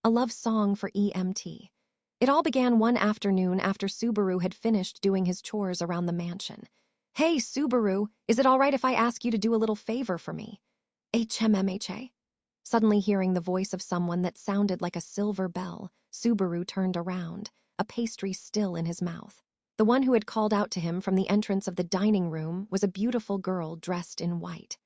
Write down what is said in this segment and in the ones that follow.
a love song for EMT. It all began one afternoon after Subaru had finished doing his chores around the mansion. "Hey, Subaru, is it all right if I ask you to do a little favor for me?" HMMHA? Suddenly hearing the voice of someone that sounded like a silver bell, Subaru turned around, a pastry still in his mouth. The one who had called out to him from the entrance of the dining room was a beautiful girl dressed in white.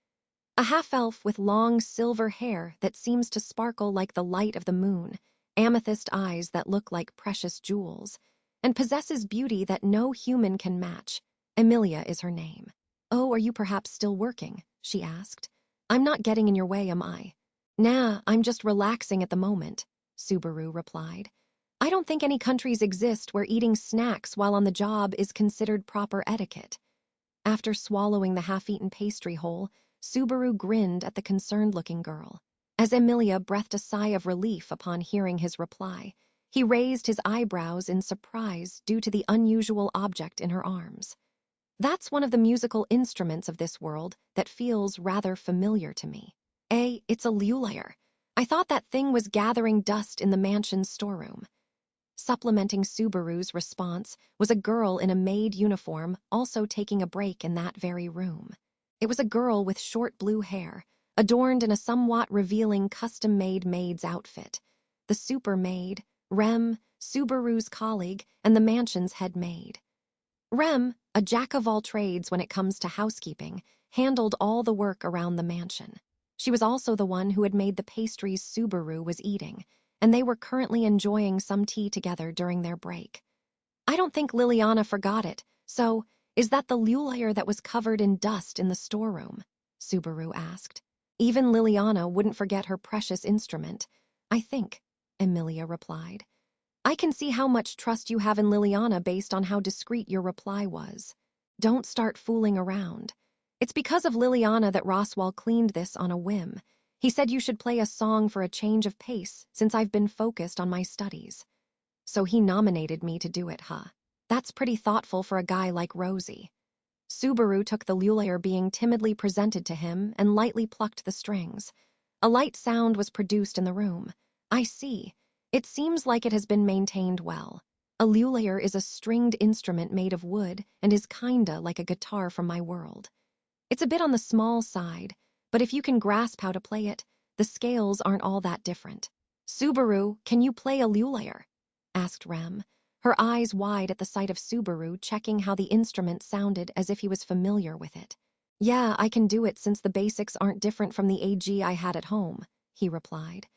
A half-elf with long silver hair that seems to sparkle like the light of the moon, amethyst eyes that look like precious jewels, and possesses beauty that no human can match. Emilia is her name. "Oh, are you perhaps still working?" she asked. "I'm not getting in your way, am I?" "Nah, I'm just relaxing at the moment," Subaru replied. "I don't think any countries exist where eating snacks while on the job is considered proper etiquette." After swallowing the half-eaten pastry whole, Subaru grinned at the concerned-looking girl. As Emilia breathed a sigh of relief upon hearing his reply, he raised his eyebrows in surprise due to the unusual object in her arms. "That's one of the musical instruments of this world that feels rather familiar to me. It's a lulayer. I thought that thing was gathering dust in the mansion's storeroom." Supplementing Subaru's response was a girl in a maid uniform also taking a break in that very room. It was a girl with short blue hair, adorned in a somewhat revealing custom-made maid's outfit. The super maid, Rem, Subaru's colleague, and the mansion's head maid. Rem, a jack-of-all-trades when it comes to housekeeping, handled all the work around the mansion. She was also the one who had made the pastries Subaru was eating, and they were currently enjoying some tea together during their break. "I don't think Liliana forgot it, so is that the lulayer that was covered in dust in the storeroom?" Subaru asked. "Even Liliana wouldn't forget her precious instrument, I think," Emilia replied. "I can see how much trust you have in Liliana based on how discreet your reply was. Don't start fooling around. It's because of Liliana that Roswell cleaned this on a whim. He said you should play a song for a change of pace since I've been focused on my studies. So he nominated me to do it, huh? That's pretty thoughtful for a guy like Rosie." Subaru took the lulayer being timidly presented to him and lightly plucked the strings. A light sound was produced in the room. "I see. It seems like it has been maintained well. A lulayer is a stringed instrument made of wood and is kinda like a guitar from my world. It's a bit on the small side, but if you can grasp how to play it, the scales aren't all that different." "Subaru, can you play a lulayer?" asked Rem, her eyes wide at the sight of Subaru checking how the instrument sounded as if he was familiar with it. "Yeah, I can do it since the basics aren't different from the AG I had at home," he replied.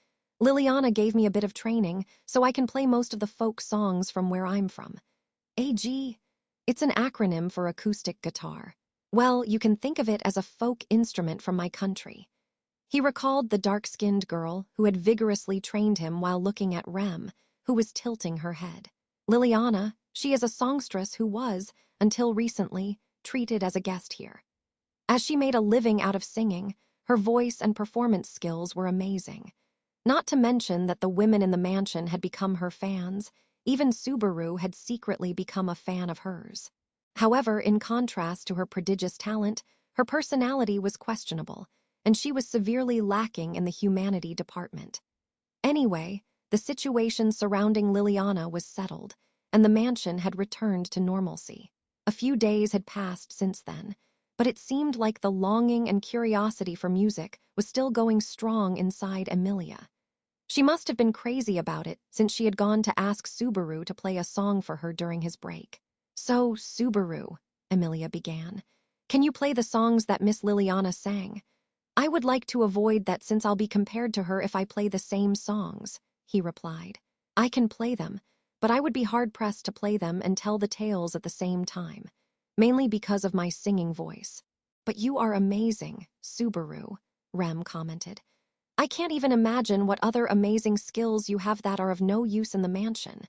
"Liliana gave me a bit of training, so I can play most of the folk songs from where I'm from." "AG? It's an acronym for acoustic guitar. Well, you can think of it as a folk instrument from my country." He recalled the dark-skinned girl who had vigorously trained him while looking at Rem, who was tilting her head. "Liliana, she is a songstress who was, until recently, treated as a guest here. As she made a living out of singing, her voice and performance skills were amazing. Not to mention that the women in the mansion had become her fans. Even Subaru had secretly become a fan of hers. However, in contrast to her prodigious talent, her personality was questionable, and she was severely lacking in the humanity department. Anyway, the situation surrounding Liliana was settled, and the mansion had returned to normalcy. A few days had passed since then, but it seemed like the longing and curiosity for music was still going strong inside Emilia. She must have been crazy about it since she had gone to ask Subaru to play a song for her during his break. "So, Subaru," Emilia began, "can you play the songs that Miss Liliana sang? I would like to avoid that since I'll be compared to her if I play the same songs," he replied. "I can play them, but I would be hard-pressed to play them and tell the tales at the same time, mainly because of my singing voice." "But you are amazing, Subaru," Rem commented. "I can't even imagine what other amazing skills you have that are of no use in the mansion."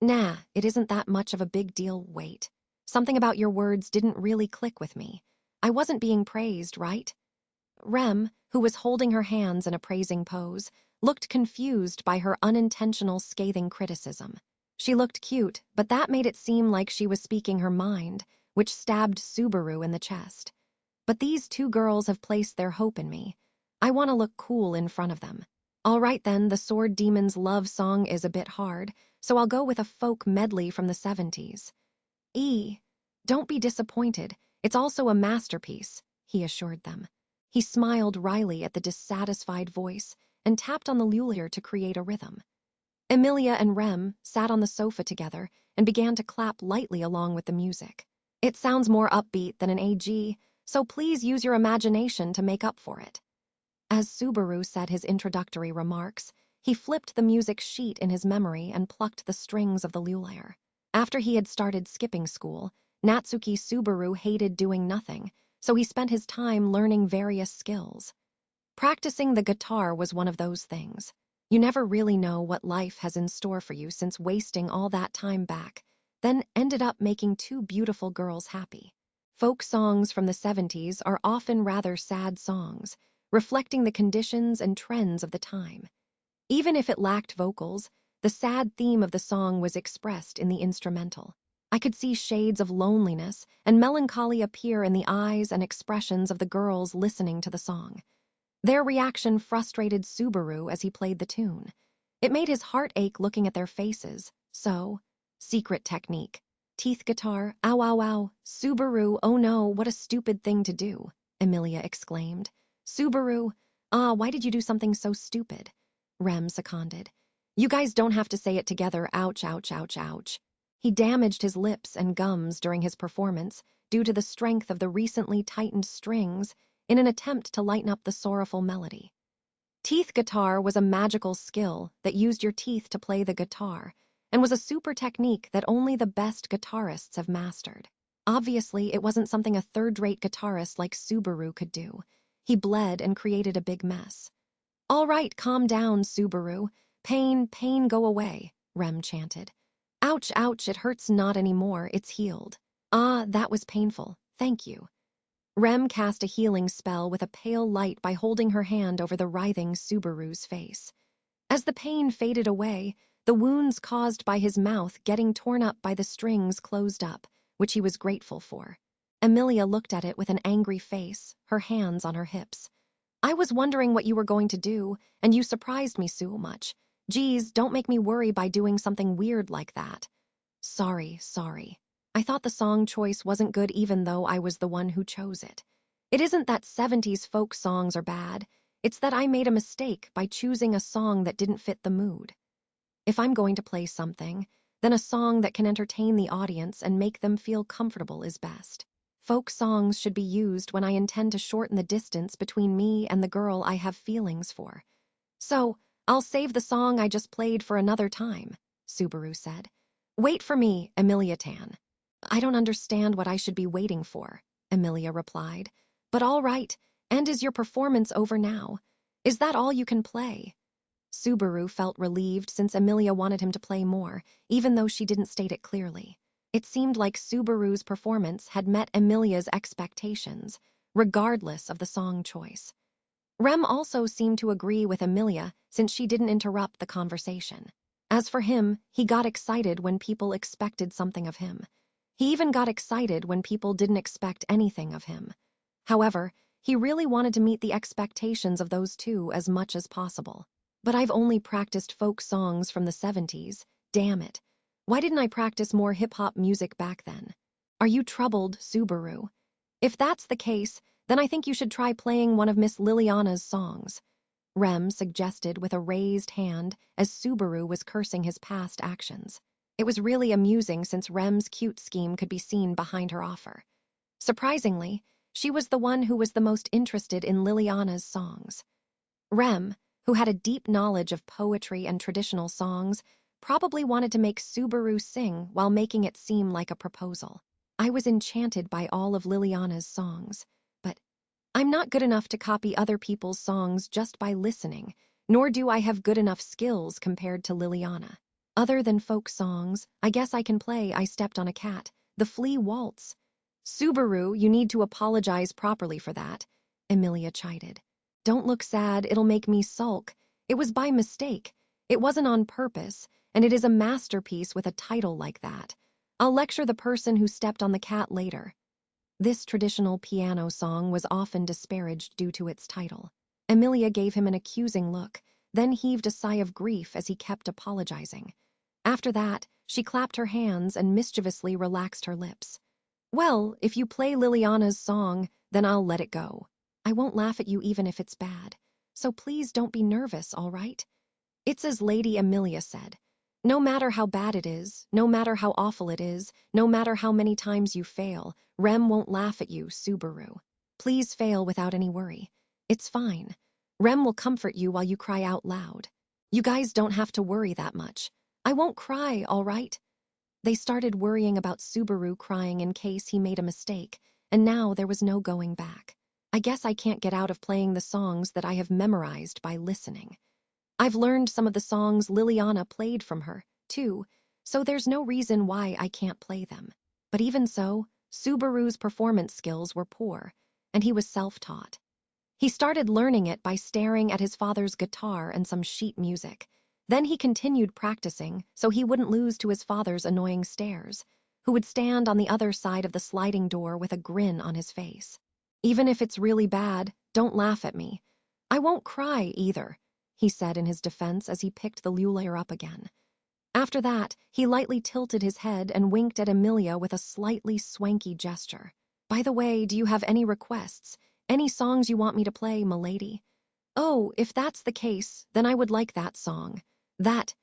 "Nah, it isn't that much of a big deal. Wait. Something about your words didn't really click with me. I wasn't being praised, right?" Rem, who was holding her hands in a praising pose, looked confused by her unintentional scathing criticism. She looked cute, but that made it seem like she was speaking her mind, which stabbed Subaru in the chest. "But these two girls have placed their hope in me. I want to look cool in front of them. All right then, the Sword Demon's love song is a bit hard, so I'll go with a folk medley from the 70s. Don't be disappointed. It's also a masterpiece, he assured them. He smiled wryly at the dissatisfied voice and tapped on the lyre to create a rhythm. Emilia and Rem sat on the sofa together and began to clap lightly along with the music. It sounds more upbeat than an AG, so please use your imagination to make up for it. As Subaru said his introductory remarks, he flipped the music sheet in his memory and plucked the strings of the lyre. After he had started skipping school, Natsuki Subaru hated doing nothing, so he spent his time learning various skills. Practicing the guitar was one of those things. You never really know what life has in store for you since wasting all that time back, then ended up making two beautiful girls happy. Folk songs from the 70s are often rather sad songs, reflecting the conditions and trends of the time. Even if it lacked vocals, the sad theme of the song was expressed in the instrumental. I could see shades of loneliness and melancholy appear in the eyes and expressions of the girls listening to the song. Their reaction frustrated Subaru as he played the tune. It made his heart ache looking at their faces, so, secret technique. Teeth guitar, ow ow ow, Subaru, oh no, what a stupid thing to do, Emilia exclaimed. Subaru, why did you do something so stupid? Rem seconded. You guys don't have to say it together, ouch, ouch, ouch, ouch. He damaged his lips and gums during his performance due to the strength of the recently tightened strings in an attempt to lighten up the sorrowful melody. Teeth guitar was a magical skill that used your teeth to play the guitar and was a super technique that only the best guitarists have mastered. Obviously, it wasn't something a third-rate guitarist like Subaru could do. He bled and created a big mess. All right, calm down, Subaru. Pain, pain, go away, Rem chanted. Ouch, ouch, it hurts not anymore, it's healed. Ah, that was painful, thank you. Rem cast a healing spell with a pale light by holding her hand over the writhing Subaru's face. As the pain faded away, the wounds caused by his mouth getting torn up by the strings closed up, which he was grateful for. Emilia looked at it with an angry face, her hands on her hips. I was wondering what you were going to do, and you surprised me so much. Geez, don't make me worry by doing something weird like that. Sorry. I thought the song choice wasn't good even though I was the one who chose it. It isn't that 70s folk songs are bad, it's that I made a mistake by choosing a song that didn't fit the mood. If I'm going to play something, then a song that can entertain the audience and make them feel comfortable is best. Folk songs should be used when I intend to shorten the distance between me and the girl I have feelings for. So, I'll save the song I just played for another time, Subaru said. Wait for me, Emilia-tan. I don't understand what I should be waiting for, Emilia replied. But all right, and is your performance over now? Is that all you can play? Subaru felt relieved since Emilia wanted him to play more, even though she didn't state it clearly. It seemed like Subaru's performance had met Emilia's expectations, regardless of the song choice. Rem also seemed to agree with Emilia since she didn't interrupt the conversation. As for him, he got excited when people expected something of him. He even got excited when people didn't expect anything of him. However, he really wanted to meet the expectations of those two as much as possible. But I've only practiced folk songs from the 70s, damn it. Why didn't I practice more hip-hop music back then? Are you troubled, Subaru? If that's the case, then I think you should try playing one of Miss Liliana's songs, Rem suggested with a raised hand as Subaru was cursing his past actions. It was really amusing since Rem's cute scheme could be seen behind her offer. Surprisingly, she was the one who was the most interested in Liliana's songs. Rem, who had a deep knowledge of poetry and traditional songs, probably wanted to make Subaru sing while making it seem like a proposal. I was enchanted by all of Liliana's songs, but I'm not good enough to copy other people's songs just by listening, nor do I have good enough skills compared to Liliana. Other than folk songs, I guess I can play I Stepped on a Cat, the Flea Waltz. Subaru, you need to apologize properly for that, Emilia chided. Don't look sad, it'll make me sulk. It was by mistake. It wasn't on purpose, and it is a masterpiece with a title like that. I'll lecture the person who stepped on the cat later. This traditional piano song was often disparaged due to its title. Emilia gave him an accusing look, then heaved a sigh of grief as he kept apologizing. After that, she clapped her hands and mischievously relaxed her lips. Well, if you play Liliana's song, then I'll let it go. I won't laugh at you even if it's bad. So please don't be nervous, all right? It's as Lady Amelia said. No matter how bad it is, no matter how awful it is, no matter how many times you fail, Rem won't laugh at you, Subaru. Please fail without any worry. It's fine. Rem will comfort you while you cry out loud. You guys don't have to worry that much. I won't cry, all right? They started worrying about Subaru crying in case he made a mistake, and now there was no going back. I guess I can't get out of playing the songs that I have memorized by listening. I've learned some of the songs Liliana played from her, too, so there's no reason why I can't play them. But even so, Subaru's performance skills were poor, and he was self-taught. He started learning it by staring at his father's guitar and some sheet music. Then he continued practicing so he wouldn't lose to his father's annoying stares, who would stand on the other side of the sliding door with a grin on his face. Even if it's really bad, don't laugh at me. I won't cry either, he said in his defense as he picked the lulaire up again. After that, he lightly tilted his head and winked at Emilia with a slightly swanky gesture. By the way, do you have any requests? Any songs you want me to play, milady? Oh, if that's the case, then I would like that song. That.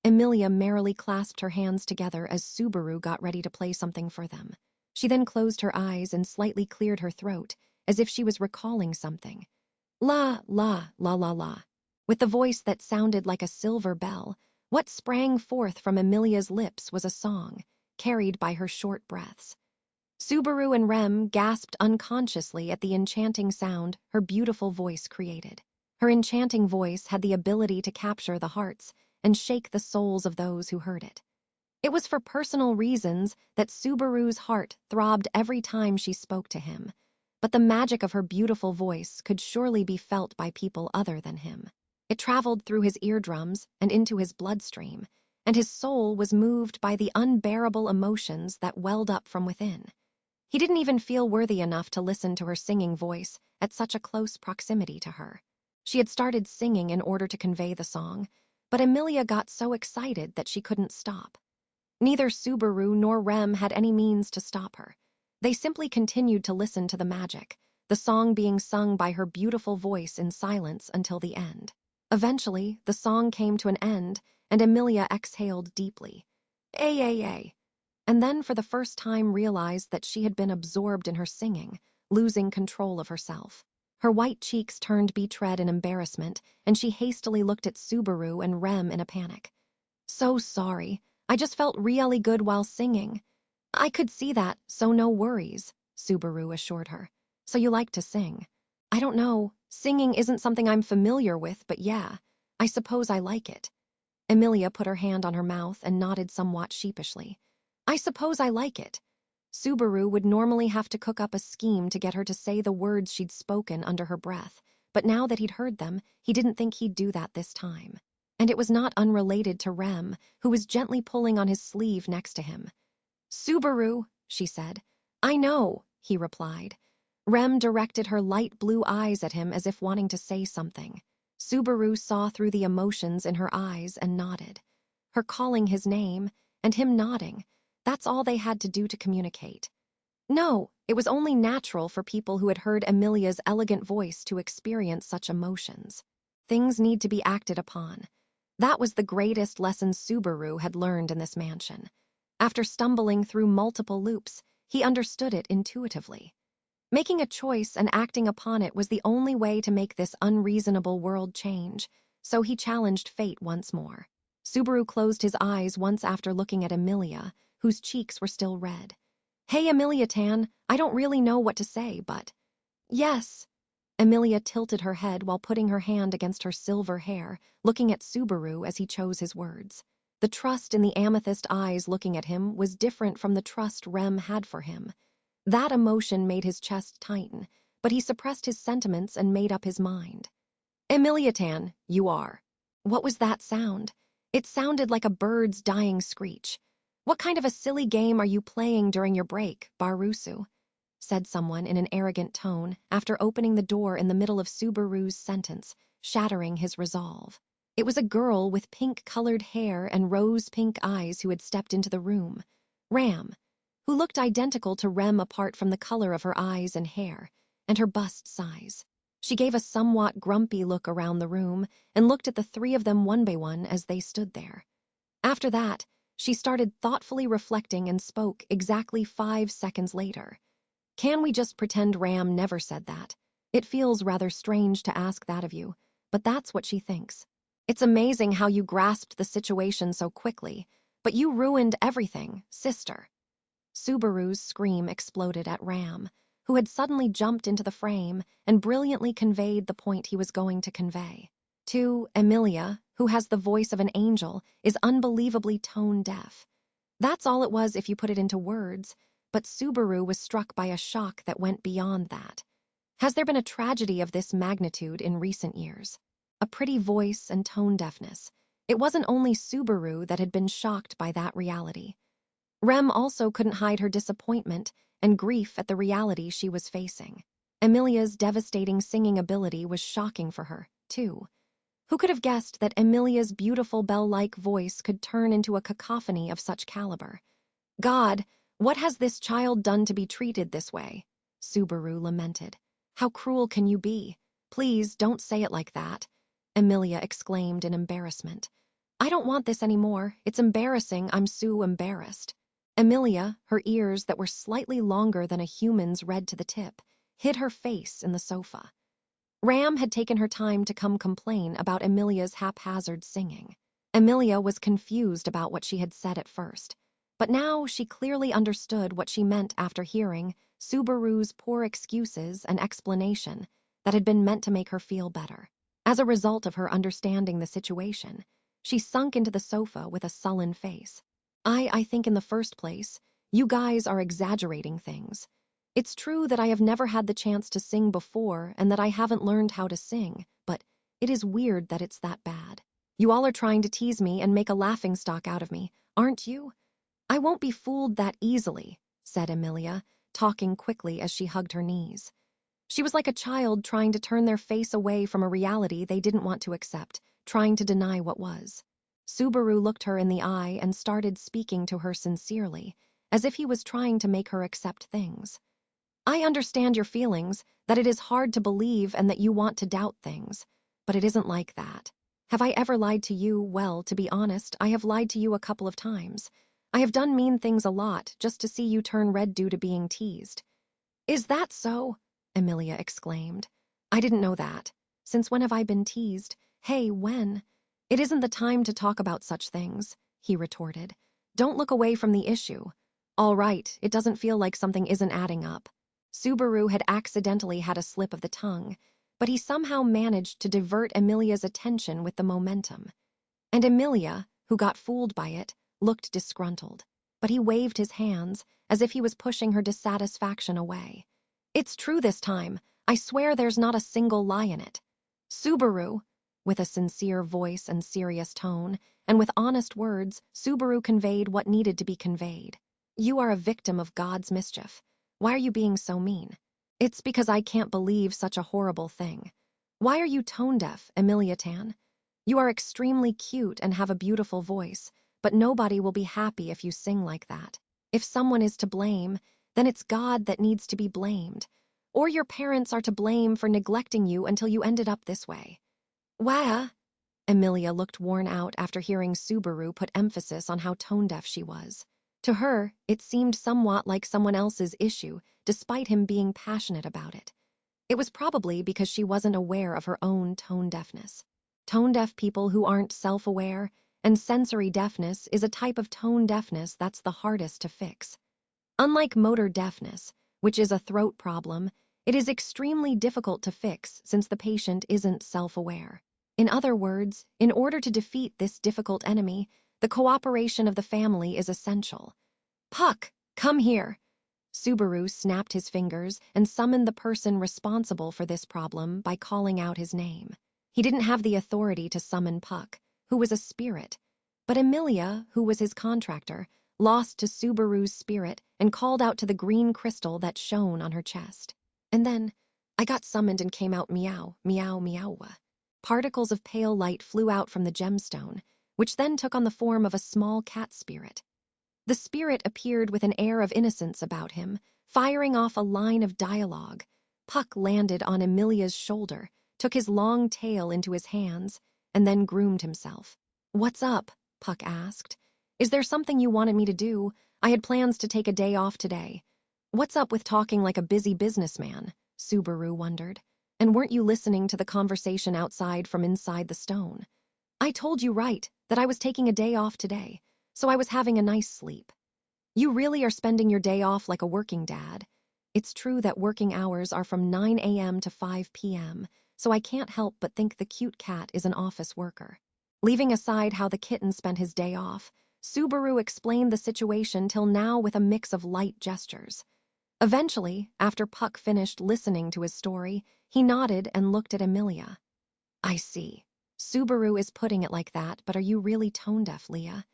Emilia merrily clasped her hands together as Subaru got ready to play something for them. She then closed her eyes and slightly cleared her throat, as if she was recalling something. La, la, la, la, la. With the voice that sounded like a silver bell, what sprang forth from Emilia's lips was a song, carried by her short breaths. Subaru and Rem gasped unconsciously at the enchanting sound her beautiful voice created. Her enchanting voice had the ability to capture the hearts and shake the souls of those who heard it. It was for personal reasons that Subaru's heart throbbed every time she spoke to him, but the magic of her beautiful voice could surely be felt by people other than him. It traveled through his eardrums and into his bloodstream, and his soul was moved by the unbearable emotions that welled up from within. He didn't even feel worthy enough to listen to her singing voice at such a close proximity to her. She had started singing in order to convey the song, but Emilia got so excited that she couldn't stop. Neither Subaru nor Rem had any means to stop her. They simply continued to listen to the magic, the song being sung by her beautiful voice in silence until the end. Eventually, the song came to an end, and Emilia exhaled deeply. Ay, and then for the first time realized that she had been absorbed in her singing, losing control of herself. Her white cheeks turned beach red in embarrassment, and she hastily looked at Subaru and Rem in a panic. So sorry. I just felt really good while singing. I could see that, so no worries, Subaru assured her. So you like to sing? I don't know. Singing isn't something I'm familiar with, but yeah, I suppose I like it. Emilia put her hand on her mouth and nodded somewhat sheepishly. I suppose I like it. Subaru would normally have to cook up a scheme to get her to say the words she'd spoken under her breath, but now that he'd heard them, he didn't think he'd do that this time. And it was not unrelated to Rem, who was gently pulling on his sleeve next to him. Subaru, she said. I know, he replied. Rem directed her light blue eyes at him as if wanting to say something. Subaru saw through the emotions in her eyes and nodded. Her calling his name, and him nodding, that's all they had to do to communicate. No, it was only natural for people who had heard Emilia's elegant voice to experience such emotions. Things need to be acted upon. That was the greatest lesson Subaru had learned in this mansion. After stumbling through multiple loops, he understood it intuitively. Making a choice and acting upon it was the only way to make this unreasonable world change, so he challenged fate once more. Subaru closed his eyes once after looking at Emilia, whose cheeks were still red. Hey, Emilia-tan, I don't really know what to say, but... Yes. Emilia tilted her head while putting her hand against her silver hair, looking at Subaru as he chose his words. The trust in the amethyst eyes looking at him was different from the trust Rem had for him. That emotion made his chest tighten, but he suppressed his sentiments and made up his mind. Emilia-tan, you are. What was that sound? It sounded like a bird's dying screech. What kind of a silly game are you playing during your break, Barusu? Said someone in an arrogant tone after opening the door in the middle of Subaru's sentence, shattering his resolve. It was a girl with pink-colored hair and rose-pink eyes who had stepped into the room. Ram, who looked identical to Rem apart from the color of her eyes and hair, and her bust size. She gave a somewhat grumpy look around the room and looked at the three of them one by one as they stood there. After that, she started thoughtfully reflecting and spoke exactly 5 seconds later. Can we just pretend Ram never said that? It feels rather strange to ask that of you, but that's what she thinks. It's amazing how you grasped the situation so quickly, but you ruined everything, sister. Subaru's scream exploded at Ram, who had suddenly jumped into the frame and brilliantly conveyed the point he was going to convey. To Emilia, who has the voice of an angel, is unbelievably tone-deaf. That's all it was if you put it into words, but Subaru was struck by a shock that went beyond that. Has there been a tragedy of this magnitude in recent years? A pretty voice and tone deafness. It wasn't only Subaru that had been shocked by that reality. Rem also couldn't hide her disappointment and grief at the reality she was facing. Emilia's devastating singing ability was shocking for her, too. Who could have guessed that Emilia's beautiful bell-like voice could turn into a cacophony of such caliber? God, what has this child done to be treated this way? Subaru lamented. How cruel can you be? Please don't say it like that, Emilia exclaimed in embarrassment. I don't want this anymore. It's embarrassing. I'm so embarrassed. Emilia, her ears that were slightly longer than a human's red to the tip, hid her face in the sofa. Ram had taken her time to come complain about Emilia's haphazard singing. Emilia was confused about what she had said at first, but now she clearly understood what she meant after hearing Subaru's poor excuses and explanation that had been meant to make her feel better. As a result of her understanding the situation, she sunk into the sofa with a sullen face. I think in the first place, you guys are exaggerating things. It's true that I have never had the chance to sing before and that I haven't learned how to sing, but it is weird that it's that bad. You all are trying to tease me and make a laughingstock out of me, aren't you? I won't be fooled that easily, said Emilia, talking quickly as she hugged her knees. She was like a child trying to turn their face away from a reality they didn't want to accept, trying to deny what was. Subaru looked her in the eye and started speaking to her sincerely, as if he was trying to make her accept things. I understand your feelings, that it is hard to believe and that you want to doubt things, but it isn't like that. Have I ever lied to you? Well, to be honest, I have lied to you a couple of times. I have done mean things a lot just to see you turn red due to being teased. Is that so? Emilia exclaimed. I didn't know that. Since when have I been teased? Hey, when? It isn't the time to talk about such things, he retorted. Don't look away from the issue. All right, it doesn't feel like something isn't adding up. Subaru had accidentally had a slip of the tongue, but he somehow managed to divert Emilia's attention with the momentum. And Emilia, who got fooled by it, looked disgruntled, but he waved his hands as if he was pushing her dissatisfaction away. It's true this time. I swear there's not a single lie in it. Subaru, with a sincere voice and serious tone, and with honest words, Subaru conveyed what needed to be conveyed. You are a victim of God's mischief. Why are you being so mean? It's because I can't believe such a horrible thing. Why are you tone-deaf, Emilia Tan? You are extremely cute and have a beautiful voice, but nobody will be happy if you sing like that. If someone is to blame, then it's God that needs to be blamed. Or your parents are to blame for neglecting you until you ended up this way. Wah! Emilia looked worn out after hearing Subaru put emphasis on how tone-deaf she was. To her, it seemed somewhat like someone else's issue, despite him being passionate about it. It was probably because she wasn't aware of her own tone deafness. Tone-deaf people who aren't self-aware, and sensory deafness is a type of tone deafness that's the hardest to fix. Unlike motor deafness, which is a throat problem, it is extremely difficult to fix since the patient isn't self-aware. In other words, in order to defeat this difficult enemy, the cooperation of the family is essential. Puck, come here. Subaru snapped his fingers and summoned the person responsible for this problem by calling out his name. He didn't have the authority to summon Puck, who was a spirit, but Emilia, who was his contractor, lost to Subaru's spirit and called out to the green crystal that shone on her chest. And then, I got summoned and came out meow, meow, meow. Particles of pale light flew out from the gemstone, which then took on the form of a small cat spirit. The spirit appeared with an air of innocence about him, firing off a line of dialogue. Puck landed on Emilia's shoulder, took his long tail into his hands, and then groomed himself. "What's up?" Puck asked. "Is there something you wanted me to do? I had plans to take a day off today." "What's up with talking like a busy businessman?" Subaru wondered. "And weren't you listening to the conversation outside from inside the stone?" "I told you right, that I was taking a day off today, so I was having a nice sleep." "You really are spending your day off like a working dad." "It's true that working hours are from 9 a.m. to 5 p.m., so I can't help but think the cute cat is an office worker." Leaving aside how the kitten spent his day off, Subaru explained the situation till now with a mix of light gestures. Eventually, after Puck finished listening to his story, he nodded and looked at Emilia. "I see. Subaru is putting it like that, but are you really tone-deaf, Leah?"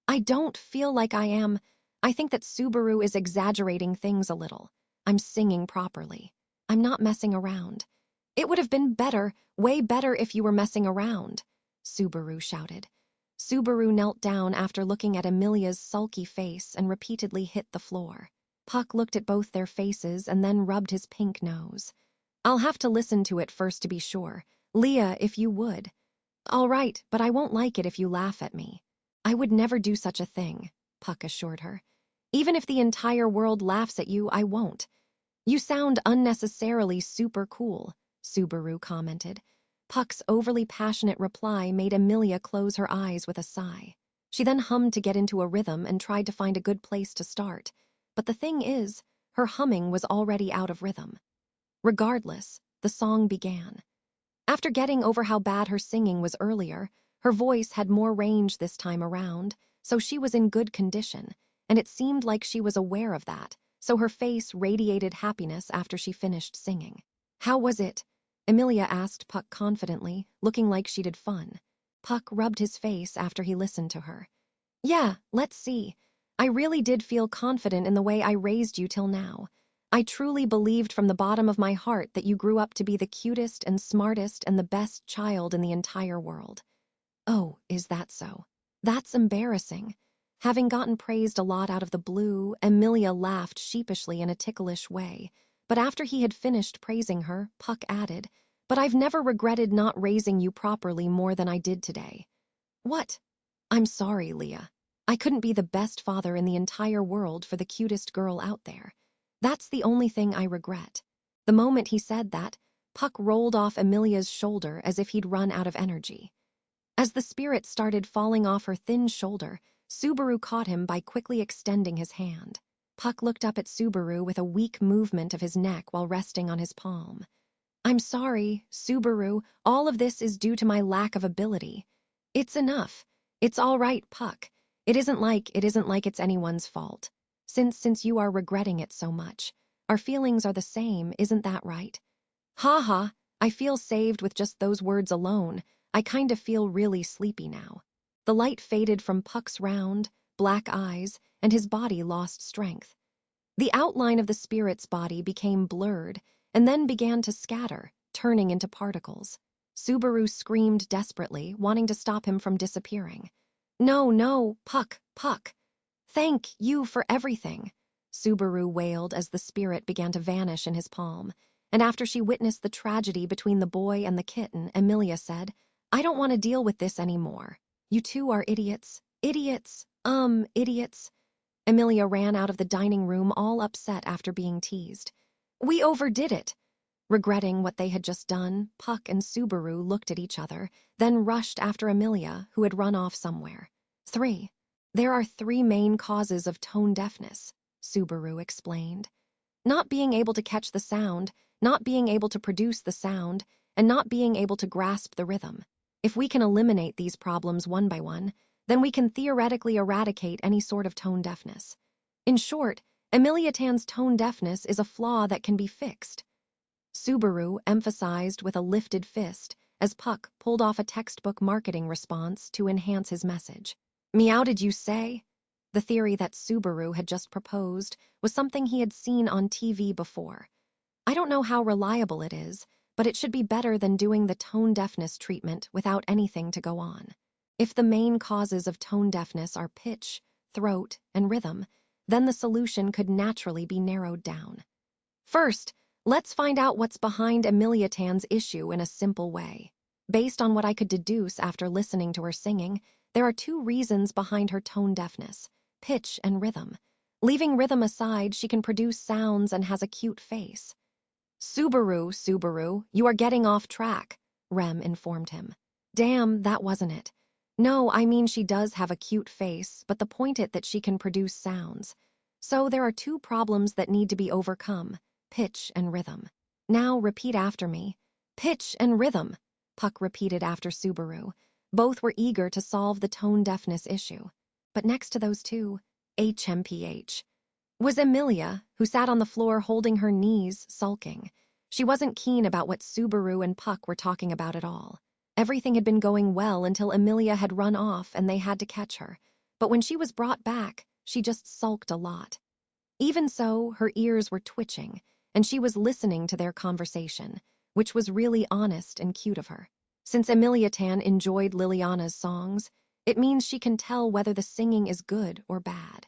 "I don't feel like I am. I think that Subaru is exaggerating things a little. I'm singing properly. I'm not messing around." "It would have been better, way better if you were messing around," Subaru shouted. Subaru knelt down after looking at Emilia's sulky face and repeatedly hit the floor. Puck looked at both their faces and then rubbed his pink nose. "I'll have to listen to it first to be sure. Leah, if you would." "All right, but I won't like it if you laugh at me." "I would never do such a thing," Puck assured her. "Even if the entire world laughs at you, I won't." "You sound unnecessarily super cool," Subaru commented. Puck's overly passionate reply made Emilia close her eyes with a sigh. She then hummed to get into a rhythm and tried to find a good place to start. But the thing is, her humming was already out of rhythm. Regardless, the song began. After getting over how bad her singing was earlier, her voice had more range this time around, so she was in good condition, and it seemed like she was aware of that, so her face radiated happiness after she finished singing. "How was it?" Emilia asked Puck confidently, looking like she did fun. Puck rubbed his face after he listened to her. "Yeah, let's see. I really did feel confident in the way I raised you till now. I truly believed from the bottom of my heart that you grew up to be the cutest and smartest and the best child in the entire world." "Oh, is that so? That's embarrassing." Having gotten praised a lot out of the blue, Emilia laughed sheepishly in a ticklish way. But after he had finished praising her, Puck added, "But I've never regretted not raising you properly more than I did today." "What?" "I'm sorry, Leah. I couldn't be the best father in the entire world for the cutest girl out there. That's the only thing I regret." The moment he said that, Puck rolled off Emilia's shoulder as if he'd run out of energy. As the spirit started falling off her thin shoulder, Subaru caught him by quickly extending his hand. Puck looked up at Subaru with a weak movement of his neck while resting on his palm. "I'm sorry, Subaru. All of this is due to my lack of ability." "It's enough. It's all right, Puck. It isn't like it's anyone's fault. Since you are regretting it so much. Our feelings are the same, isn't that right?" "Ha ha, I feel saved with just those words alone. I kind of feel really sleepy now." The light faded from Puck's round, black eyes, and his body lost strength. The outline of the spirit's body became blurred, and then began to scatter, turning into particles. Subaru screamed desperately, wanting to stop him from disappearing. "No, no, Puck, Puck. Thank you for everything," Subaru wailed as the spirit began to vanish in his palm. And after she witnessed the tragedy between the boy and the kitten, Emilia said, "I don't want to deal with this anymore. You two are idiots. Idiots. Idiots." Emilia ran out of the dining room all upset after being teased. "We overdid it." Regretting what they had just done, Puck and Subaru looked at each other, then rushed after Emilia, who had run off somewhere. 3. There are 3 main causes of tone deafness, Subaru explained. Not being able to catch the sound, not being able to produce the sound, and not being able to grasp the rhythm. If we can eliminate these problems one by one, then we can theoretically eradicate any sort of tone deafness. In short, Emilia Tan's tone deafness is a flaw that can be fixed. Subaru emphasized with a lifted fist as Puck pulled off a textbook marketing response to enhance his message. "Meow, did you say?" The theory that Subaru had just proposed was something he had seen on TV before. "I don't know how reliable it is, but it should be better than doing the tone deafness treatment without anything to go on. If the main causes of tone deafness are pitch, throat, and rhythm, then the solution could naturally be narrowed down. First, let's find out what's behind Emilia Tan's issue in a simple way. Based on what I could deduce after listening to her singing, there are two reasons behind her tone deafness: pitch and rhythm. Leaving rhythm aside, she can produce sounds and has a cute face. Subaru, you are getting off track, Rem informed him. Damn, that wasn't it. No, I mean she does have a cute face, but the point is that she can produce sounds. So there are two problems that need to be overcome: pitch and rhythm. Now repeat after me. Pitch and rhythm, Puck repeated after Subaru. Both were eager to solve the tone deafness issue. But next to those two, HMPH, was Emilia, who sat on the floor holding her knees, sulking. She wasn't keen about what Subaru and Puck were talking about at all. Everything had been going well until Emilia had run off and they had to catch her. But when she was brought back, she just sulked a lot. Even so, her ears were twitching, and she was listening to their conversation, which was really honest and cute of her. Since Emilia Tan enjoyed Liliana's songs, it means she can tell whether the singing is good or bad.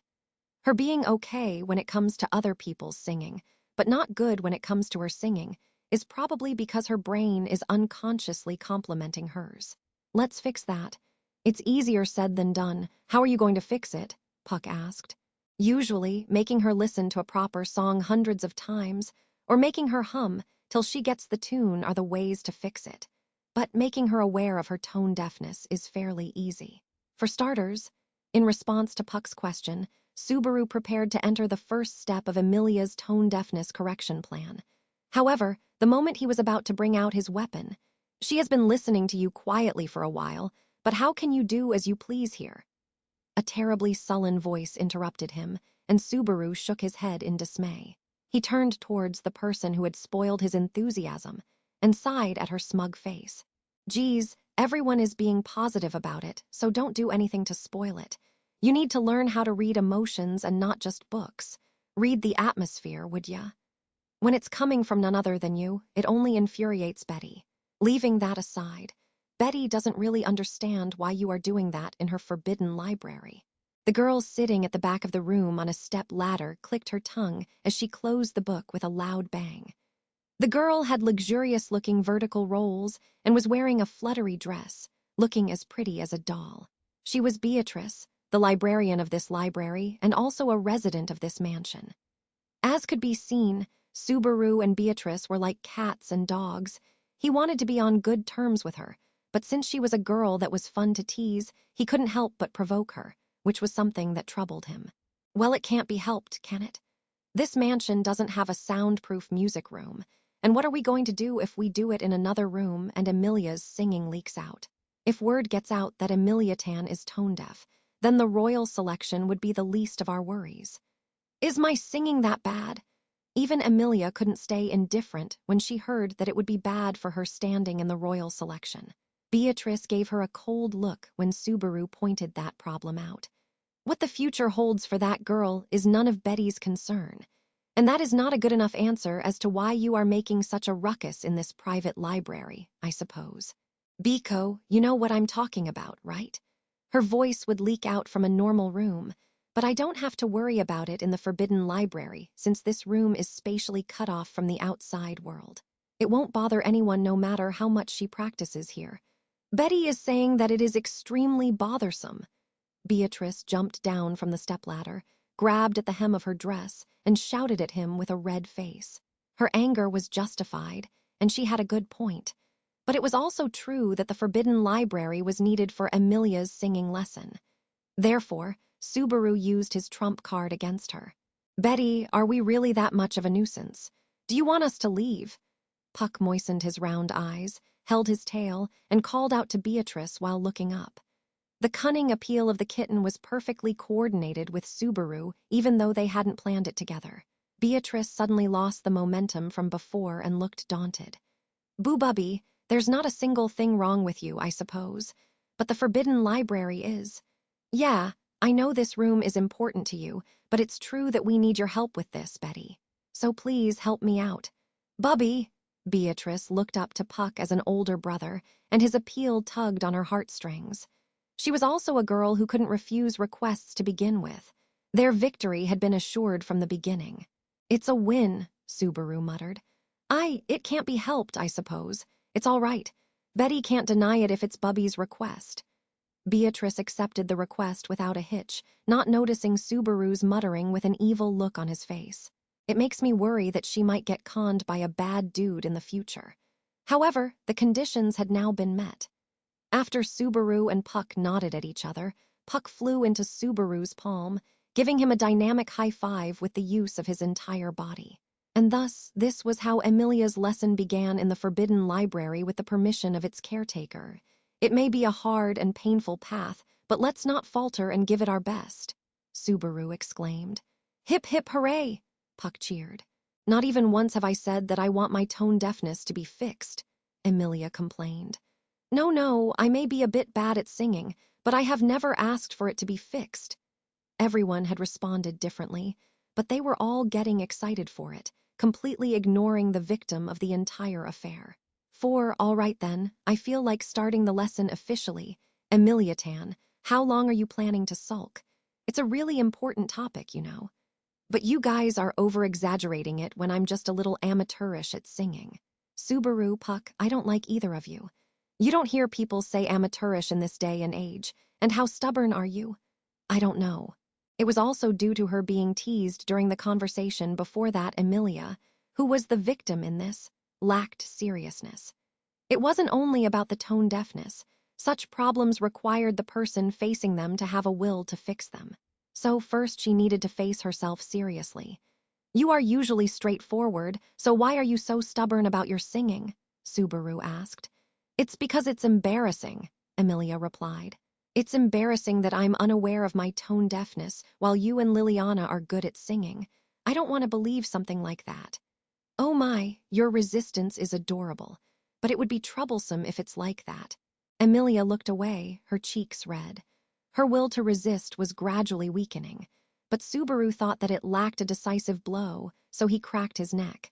Her being okay when it comes to other people's singing, but not good when it comes to her singing, is probably because her brain is unconsciously complementing hers. Let's fix that. It's easier said than done. How are you going to fix it? Puck asked. Usually, making her listen to a proper song hundreds of times, or making her hum till she gets the tune are the ways to fix it. But making her aware of her tone deafness is fairly easy. For starters, in response to Puck's question, Subaru prepared to enter the first step of Emilia's tone deafness correction plan. However, the moment he was about to bring out his weapon, she has been listening to you quietly for a while, but how can you do as you please here? A terribly sullen voice interrupted him, and Subaru shook his head in dismay. He turned towards the person who had spoiled his enthusiasm and sighed at her smug face. Geez, everyone is being positive about it, so don't do anything to spoil it. You need to learn how to read emotions and not just books. Read the atmosphere, would ya? When it's coming from none other than you, it only infuriates Betty. Leaving that aside, Betty doesn't really understand why you are doing that in her forbidden library. The girl sitting at the back of the room on a step ladder clicked her tongue as she closed the book with a loud bang. The girl had luxurious-looking vertical rolls and was wearing a fluttery dress, looking as pretty as a doll. She was Beatrice, the librarian of this library and also a resident of this mansion. As could be seen, Subaru and Beatrice were like cats and dogs. He wanted to be on good terms with her, but since she was a girl that was fun to tease, he couldn't help but provoke her, which was something that troubled him. Well, it can't be helped, can it? This mansion doesn't have a soundproof music room, and what are we going to do if we do it in another room and Emilia's singing leaks out? If word gets out that Emilia Tan is tone deaf, then the royal selection would be the least of our worries. Is my singing that bad? Even Emilia couldn't stay indifferent when she heard that it would be bad for her standing in the royal selection. Beatrice gave her a cold look when Subaru pointed that problem out. What the future holds for that girl is none of Betty's concern, and that is not a good enough answer as to why you are making such a ruckus in this private library, I suppose. Biko, you know what I'm talking about, right? Her voice would leak out from a normal room, but I don't have to worry about it in the forbidden library since this room is spatially cut off from the outside world. It won't bother anyone no matter how much she practices here. Betty is saying that it is extremely bothersome. Beatrice jumped down from the stepladder, grabbed at the hem of her dress, and shouted at him with a red face. Her anger was justified, and she had a good point. But it was also true that the forbidden library was needed for Emilia's singing lesson. Therefore, Subaru used his trump card against her. Betty, are we really that much of a nuisance? Do you want us to leave? Puck moistened his round eyes, held his tail, and called out to Beatrice while looking up. The cunning appeal of the kitten was perfectly coordinated with Subaru, even though they hadn't planned it together. Beatrice suddenly lost the momentum from before and looked daunted. Boo Bubby, there's not a single thing wrong with you, I suppose, but the forbidden library is. Yeah, I know this room is important to you, but it's true that we need your help with this, Betty. So please help me out. Bubby! Beatrice looked up to Puck as an older brother, and his appeal tugged on her heartstrings. She was also a girl who couldn't refuse requests to begin with. Their victory had been assured from the beginning. "It's a win," Subaru muttered. It can't be helped, I suppose. It's all right. Betty can't deny it if it's Bubby's request." Beatrice accepted the request without a hitch, not noticing Subaru's muttering with an evil look on his face. "It makes me worry that she might get conned by a bad dude in the future." However, the conditions had now been met. After Subaru and Puck nodded at each other, Puck flew into Subaru's palm, giving him a dynamic high five with the use of his entire body. And thus, this was how Emilia's lesson began in the Forbidden Library with the permission of its caretaker. "It may be a hard and painful path, but let's not falter and give it our best," Subaru exclaimed. "Hip hip hooray," Puck cheered. "Not even once have I said that I want my tone deafness to be fixed," Emilia complained. No, I may be a bit bad at singing, but I have never asked for it to be fixed." Everyone had responded differently, but they were all getting excited for it, completely ignoring the victim of the entire affair. All right then, I feel like starting the lesson officially. Emilia Tan, how long are you planning to sulk? It's a really important topic, you know. But you guys are over-exaggerating it when I'm just a little amateurish at singing. Subaru, Puck, I don't like either of you. You don't hear people say amateurish in this day and age. And how stubborn are you? I don't know. It was also due to her being teased during the conversation before that Emilia, who was the victim in this, lacked seriousness. It wasn't only about the tone deafness. Such problems required the person facing them to have a will to fix them. So first she needed to face herself seriously. "You are usually straightforward, so why are you so stubborn about your singing?" Subaru asked. "It's because it's embarrassing," Emilia replied. "It's embarrassing that I'm unaware of my tone deafness while you and Liliana are good at singing. I don't want to believe something like that." "Oh my, your resistance is adorable, but it would be troublesome if it's like that." Emilia looked away, her cheeks red. Her will to resist was gradually weakening, but Subaru thought that it lacked a decisive blow, so he cracked his neck.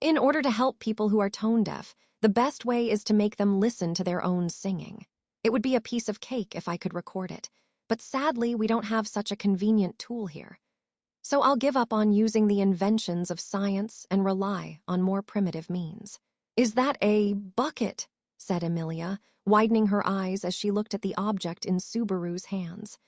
"In order to help people who are tone deaf, the best way is to make them listen to their own singing. It would be a piece of cake if I could record it, but sadly we don't have such a convenient tool here. So I'll give up on using the inventions of science and rely on more primitive means." "Is that a bucket?" said Emilia, widening her eyes as she looked at the object in Subaru's hands.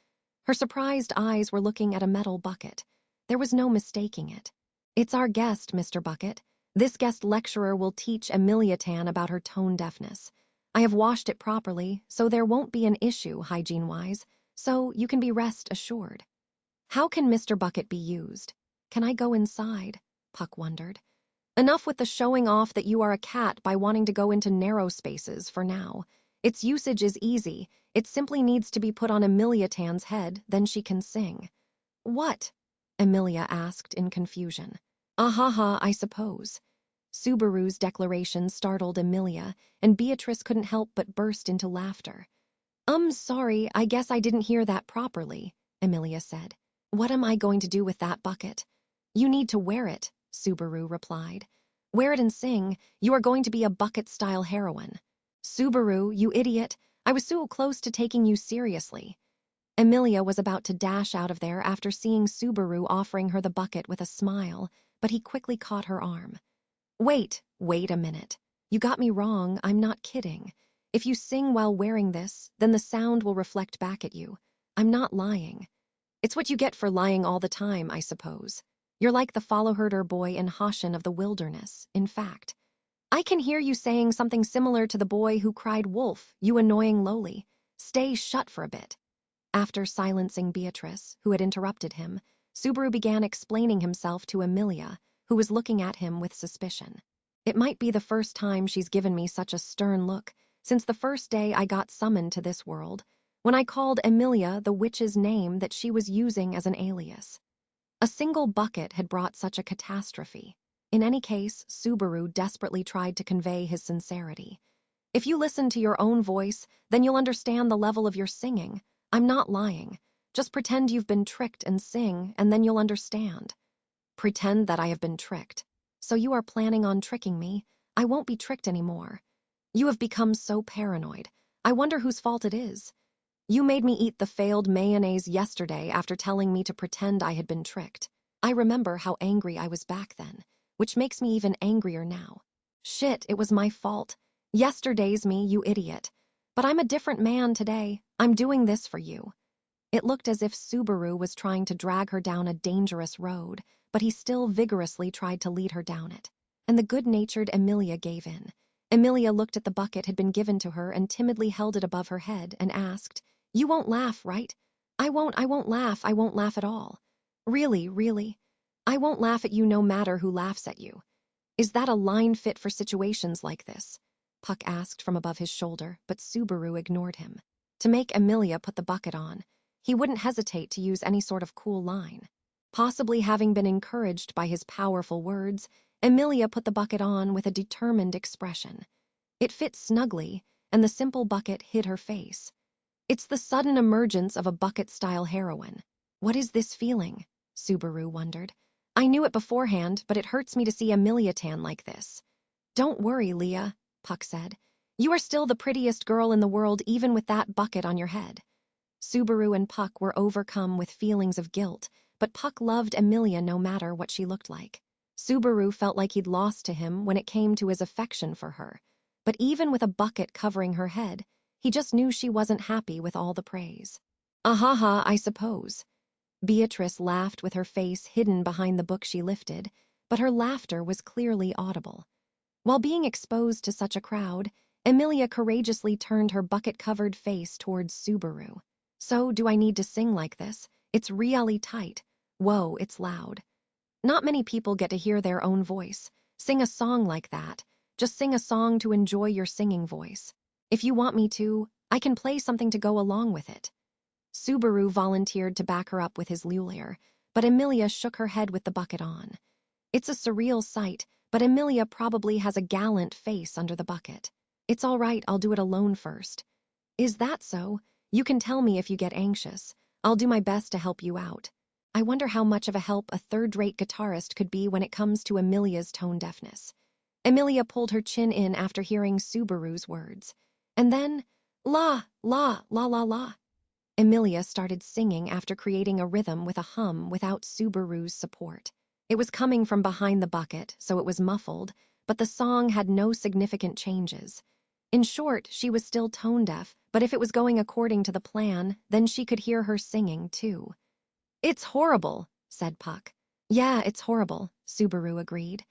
Her surprised eyes were looking at a metal bucket. There was no mistaking it. "It's our guest, Mr. Bucket. This guest lecturer will teach Emilia Tan about her tone deafness. I have washed it properly, so there won't be an issue hygiene-wise, so you can be rest assured." "How can Mr. Bucket be used? Can I go inside?" Puck wondered. "Enough with the showing off that you are a cat by wanting to go into narrow spaces for now. Its usage is easy. It simply needs to be put on Emilia Tan's head, then she can sing." "What?" Emilia asked in confusion. "Ahaha, I suppose." Subaru's declaration startled Emilia, and Beatrice couldn't help but burst into laughter. Sorry, I guess I didn't hear that properly," Emilia said. "What am I going to do with that bucket?" "You need to wear it," Subaru replied. "Wear it and sing. You are going to be a bucket-style heroine." "Subaru, you idiot. I was so close to taking you seriously." Emilia was about to dash out of there after seeing Subaru offering her the bucket with a smile, but he quickly caught her arm. Wait a minute. You got me wrong, I'm not kidding. If you sing while wearing this, then the sound will reflect back at you. I'm not lying. It's what you get for lying all the time, I suppose. You're like the follow-herder boy in Hashan of the wilderness, in fact. I can hear you saying something similar to the boy who cried wolf, you annoying lowly. Stay shut for a bit. After silencing Beatrice, who had interrupted him, Subaru began explaining himself to Emilia, who was looking at him with suspicion. "It might be the first time she's given me such a stern look since the first day I got summoned to this world, when I called Emilia the witch's name that she was using as an alias. A single bucket had brought such a catastrophe. In any case, Subaru desperately tried to convey his sincerity. If you listen to your own voice, then you'll understand the level of your singing. I'm not lying. Just pretend you've been tricked and sing, and then you'll understand." "Pretend that I have been tricked. So you are planning on tricking me? I won't be tricked anymore. You have become so paranoid. I wonder whose fault it is. You made me eat the failed mayonnaise yesterday after telling me to pretend I had been tricked. I remember how angry I was back then, which makes me even angrier now. Shit, it was my fault. Yesterday's me, you idiot. But I'm a different man today. I'm doing this for you. It looked as if Subaru was trying to drag her down a dangerous road, but he still vigorously tried to lead her down it. And the good-natured Emilia gave in. Emilia looked at the bucket had been given to her and timidly held it above her head and asked, "You won't laugh, right?" I won't laugh at all. Really. I won't laugh at you no matter who laughs at you. Is that a line fit for situations like this? Puck asked from above his shoulder, but Subaru ignored him. To make Emilia put the bucket on, he wouldn't hesitate to use any sort of cool line. Possibly having been encouraged by his powerful words, Emilia put the bucket on with a determined expression. It fit snugly, and the simple bucket hid her face. It's the sudden emergence of a bucket-style heroine. What is this feeling? Subaru wondered. I knew it beforehand, but it hurts me to see Emilia tan like this. Don't worry, Leah, Puck said. You are still the prettiest girl in the world even with that bucket on your head. Subaru and Puck were overcome with feelings of guilt, but Puck loved Emilia no matter what she looked like. Subaru felt like he'd lost to him when it came to his affection for her. But even with a bucket covering her head, he just knew she wasn't happy with all the praise. Ahaha, I suppose. Beatrice laughed with her face hidden behind the book she lifted, but her laughter was clearly audible. While being exposed to such a crowd, Emilia courageously turned her bucket-covered face towards Subaru. So, do I need to sing like this? It's really tight. Whoa, it's loud. Not many people get to hear their own voice. Sing a song like that. Just sing a song to enjoy your singing voice. If you want me to, I can play something to go along with it. Subaru volunteered to back her up with his lulier, but Emilia shook her head with the bucket on. It's a surreal sight, but Emilia probably has a gallant face under the bucket. It's all right, I'll do it alone first. Is that so? You can tell me if you get anxious. I'll do my best to help you out. I wonder how much of a help a third-rate guitarist could be when it comes to Emilia's tone deafness. Emilia pulled her chin in after hearing Subaru's words. And then, la, la, la, la, la. Emilia started singing after creating a rhythm with a hum without Subaru's support. It was coming from behind the bucket, so it was muffled, but the song had no significant changes. In short, she was still tone-deaf, but if it was going according to the plan, then she could hear her singing, too. It's horrible, said Puck. Yeah, it's horrible, Subaru agreed.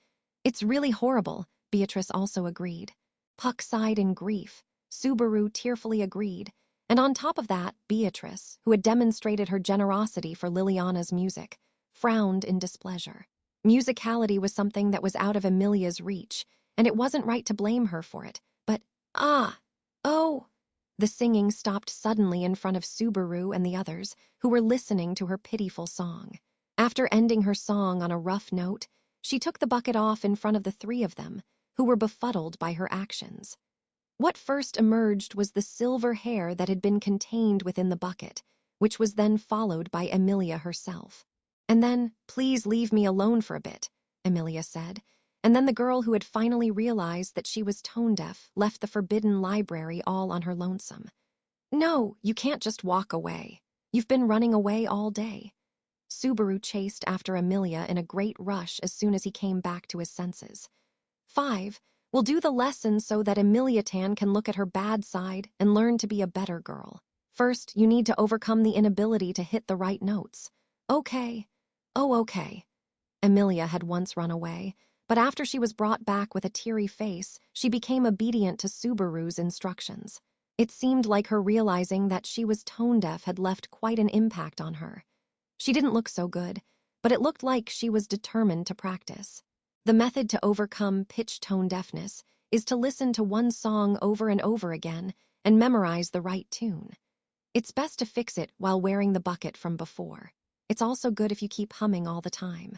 It's really horrible, Beatrice also agreed. Puck sighed in grief. Subaru tearfully agreed. And on top of that, Beatrice, who had demonstrated her generosity for Liliana's music, frowned in displeasure. Musicality was something that was out of Emilia's reach, and it wasn't right to blame her for it. But, oh. The singing stopped suddenly in front of Subaru and the others, who were listening to her pitiful song. After ending her song on a rough note, she took the bucket off in front of the three of them, who were befuddled by her actions. What first emerged was the silver hair that had been contained within the bucket, which was then followed by Emilia herself. And then, please leave me alone for a bit, Emilia said, and then the girl who had finally realized that she was tone-deaf left the forbidden library all on her lonesome. No, you can't just walk away. You've been running away all day. Subaru chased after Emilia in a great rush as soon as he came back to his senses. 5. We'll do the lesson so that Emilia Tan can look at her bad side and learn to be a better girl. First, you need to overcome the inability to hit the right notes. Okay. Oh, okay. Emilia had once run away, but after she was brought back with a teary face, she became obedient to Subaru's instructions. It seemed like her realizing that she was tone-deaf had left quite an impact on her. She didn't look so good, but it looked like she was determined to practice. The method to overcome pitch-tone deafness is to listen to one song over and over again and memorize the right tune. It's best to fix it while wearing the bucket from before. It's also good if you keep humming all the time.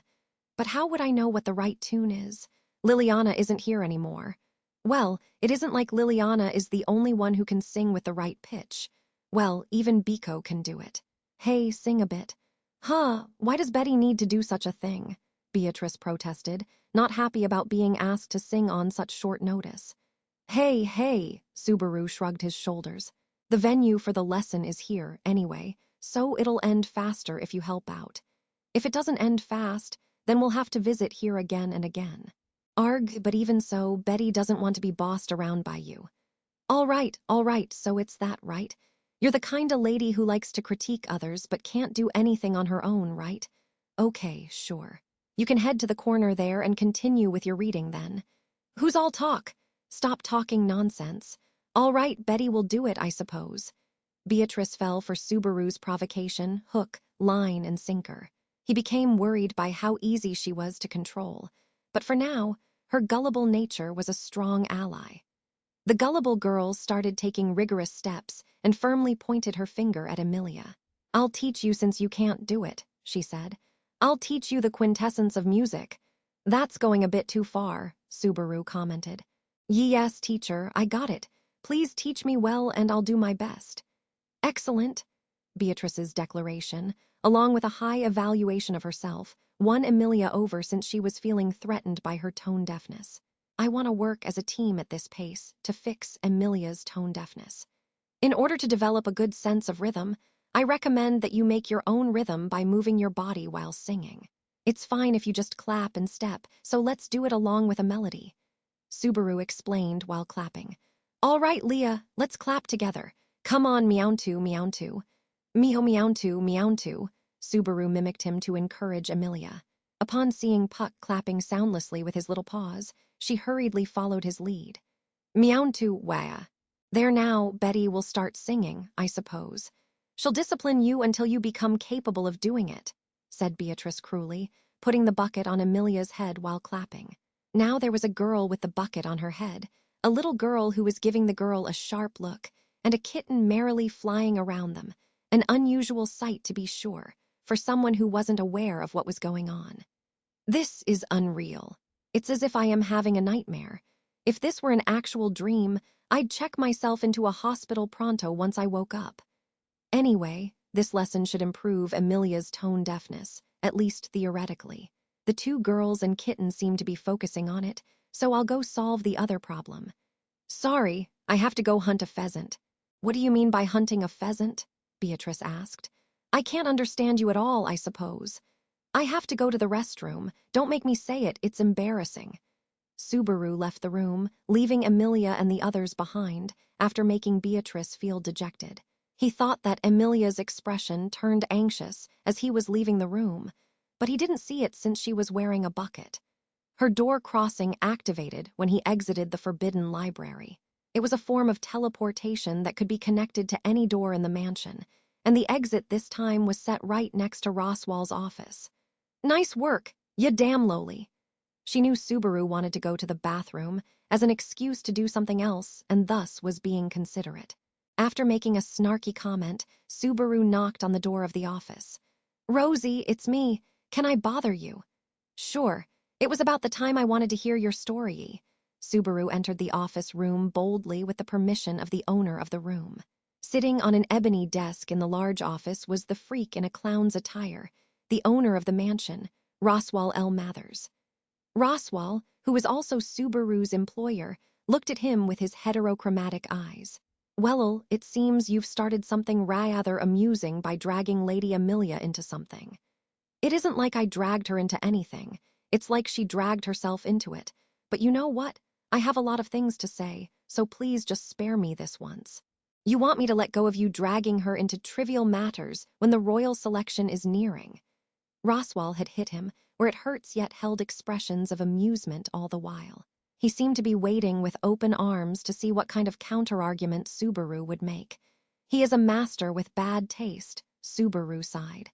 But how would I know what the right tune is? Liliana isn't here anymore. Well, it isn't like Liliana is the only one who can sing with the right pitch. Well, even Biko can do it. Hey, sing a bit. Huh, why does Betty need to do such a thing? Beatrice protested, not happy about being asked to sing on such short notice. Hey, hey, Subaru shrugged his shoulders. The venue for the lesson is here, anyway, so it'll end faster if you help out. If it doesn't end fast, then we'll have to visit here again and again. Arg, but even so, Betty doesn't want to be bossed around by you. All right, so it's that, right? You're the kind of lady who likes to critique others but can't do anything on her own, right? Okay, sure. You can head to the corner there and continue with your reading then. Who's all talk? Stop talking nonsense. All right, Betty will do it, I suppose. Beatrice fell for Subaru's provocation, hook, line, and sinker. He became worried by how easy she was to control. But for now, her gullible nature was a strong ally. The gullible girl started taking rigorous steps and firmly pointed her finger at Emilia. I'll teach you since you can't do it, she said. I'll teach you the quintessence of music. That's going a bit too far, Subaru commented. Yes, teacher, I got it. Please teach me well and I'll do my best. Excellent, Beatrice's declaration, along with a high evaluation of herself, won Emilia over since she was feeling threatened by her tone deafness. I want to work as a team at this pace to fix Emilia's tone deafness. In order to develop a good sense of rhythm, I recommend that you make your own rhythm by moving your body while singing. It's fine if you just clap and step, so let's do it along with a melody. Subaru explained while clapping. All right, Leah, let's clap together. Come on, meow-tu, meow-tu. Miho meow-tu, meow-tu. Subaru mimicked him to encourage Emilia. Upon seeing Puck clapping soundlessly with his little paws, she hurriedly followed his lead. Meow-tu, wah. There now, Betty will start singing, I suppose. She'll discipline you until you become capable of doing it, said Beatrice cruelly, putting the bucket on Emilia's head while clapping. Now there was a girl with the bucket on her head, a little girl who was giving the girl a sharp look, and a kitten merrily flying around them, an unusual sight to be sure, for someone who wasn't aware of what was going on. This is unreal. It's as if I am having a nightmare. If this were an actual dream, I'd check myself into a hospital pronto once I woke up. Anyway, this lesson should improve Emilia's tone deafness, at least theoretically. The two girls and kitten seem to be focusing on it, so I'll go solve the other problem. Sorry, I have to go hunt a pheasant. What do you mean by hunting a pheasant? Beatrice asked. I can't understand you at all, I suppose. I have to go to the restroom. Don't make me say it, it's embarrassing. Subaru left the room, leaving Emilia and the others behind, after making Beatrice feel dejected. He thought that Emilia's expression turned anxious as he was leaving the room, but he didn't see it since she was wearing a bucket. Her door crossing activated when he exited the forbidden library. It was a form of teleportation that could be connected to any door in the mansion, and the exit this time was set right next to Roswell's office. Nice work, ya damn lowly. She knew Subaru wanted to go to the bathroom as an excuse to do something else and thus was being considerate. After making a snarky comment, Subaru knocked on the door of the office. Rosie, it's me. Can I bother you? Sure. It was about the time I wanted to hear your story. Subaru entered the office room boldly with the permission of the owner of the room. Sitting on an ebony desk in the large office was the freak in a clown's attire, the owner of the mansion, Roswell L. Mathers. Roswell, who was also Subaru's employer, looked at him with his heterochromatic eyes. Well, it seems you've started something rather amusing by dragging Lady Emilia into something. It isn't like I dragged her into anything. It's like she dragged herself into it. But you know what? I have a lot of things to say, so please just spare me this once. You want me to let go of you dragging her into trivial matters when the royal selection is nearing. Roswell had hit him where it hurts yet held expressions of amusement all the while. He seemed to be waiting with open arms to see what kind of counterargument Subaru would make. He is a master with bad taste, Subaru sighed.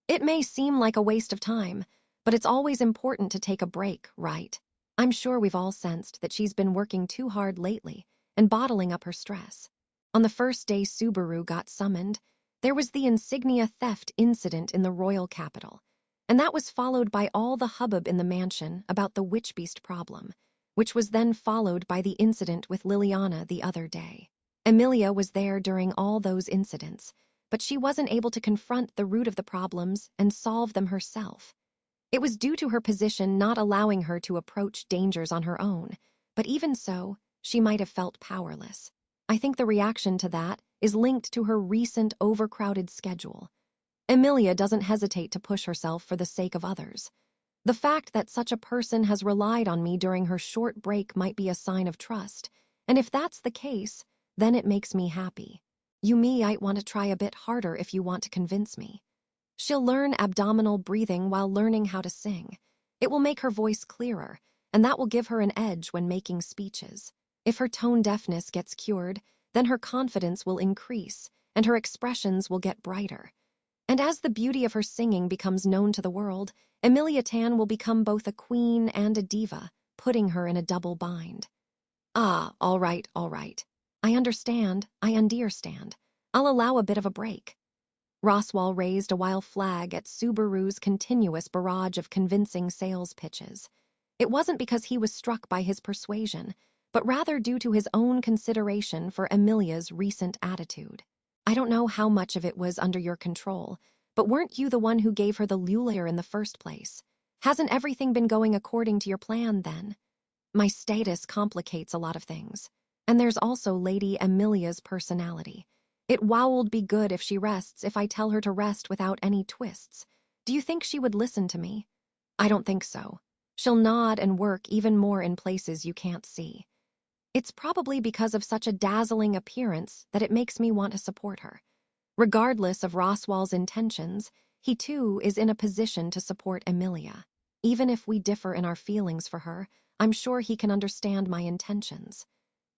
It may seem like a waste of time, but it's always important to take a break, right? I'm sure we've all sensed that she's been working too hard lately and bottling up her stress. On the first day Subaru got summoned, there was the insignia theft incident in the royal capital, and that was followed by all the hubbub in the mansion about the witch beast problem, which was then followed by the incident with Liliana the other day. Emilia was there during all those incidents, but she wasn't able to confront the root of the problems and solve them herself. It was due to her position not allowing her to approach dangers on her own, but even so, she might have felt powerless. I think the reaction to that is linked to her recent overcrowded schedule. Emilia doesn't hesitate to push herself for the sake of others. The fact that such a person has relied on me during her short break might be a sign of trust, and if that's the case, then it makes me happy. You might want to try a bit harder if you want to convince me. She'll learn abdominal breathing while learning how to sing. It will make her voice clearer, and that will give her an edge when making speeches. If her tone deafness gets cured, then her confidence will increase, and her expressions will get brighter. And as the beauty of her singing becomes known to the world, Emilia Tan will become both a queen and a diva, putting her in a double bind. Ah, all right, all right. I understand. I'll allow a bit of a break. Roswal raised a wild flag at Subaru's continuous barrage of convincing sales pitches. It wasn't because he was struck by his persuasion, but rather due to his own consideration for Emilia's recent attitude. I don't know how much of it was under your control, but weren't you the one who gave her the lure in the first place? Hasn't everything been going according to your plan, then? My status complicates a lot of things. And there's also Lady Emilia's personality. It wow'll be good if she rests if I tell her to rest without any twists. Do you think she would listen to me? I don't think so. She'll nod and work even more in places you can't see. It's probably because of such a dazzling appearance that it makes me want to support her. Regardless of Roswal's intentions, he too is in a position to support Emilia. Even if we differ in our feelings for her, I'm sure he can understand my intentions.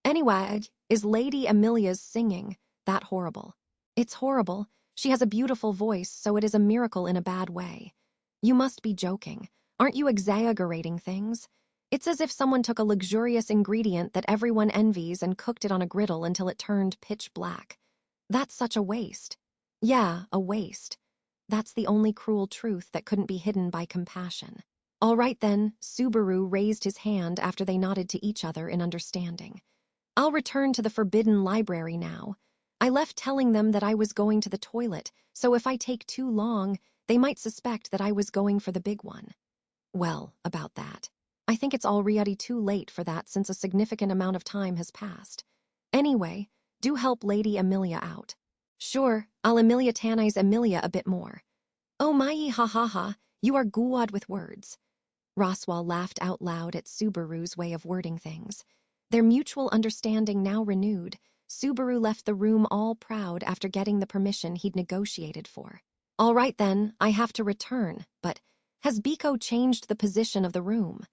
Anyway, is Lady Emilia's singing that horrible? It's horrible. She has a beautiful voice, so it is a miracle in a bad way. You must be joking. Aren't you exaggerating things? It's as if someone took a luxurious ingredient that everyone envies and cooked it on a griddle until it turned pitch black. That's such a waste. Yeah, a waste. That's the only cruel truth that couldn't be hidden by compassion. All right then, Subaru raised his hand after they nodded to each other in understanding. I'll return to the Forbidden Library now. I left telling them that I was going to the toilet, so if I take too long, they might suspect that I was going for the big one. Well, about that. I think it's already too late for that since a significant amount of time has passed. Anyway, do help Lady Emilia out. Sure, I'll Emilia Tanize Emilia a bit more. Oh my ha ha ha, you are good with words. Roswal laughed out loud at Subaru's way of wording things. Their mutual understanding now renewed, Subaru left the room all proud after getting the permission he'd negotiated for. All right then, I have to return, but has Biko changed the position of the room?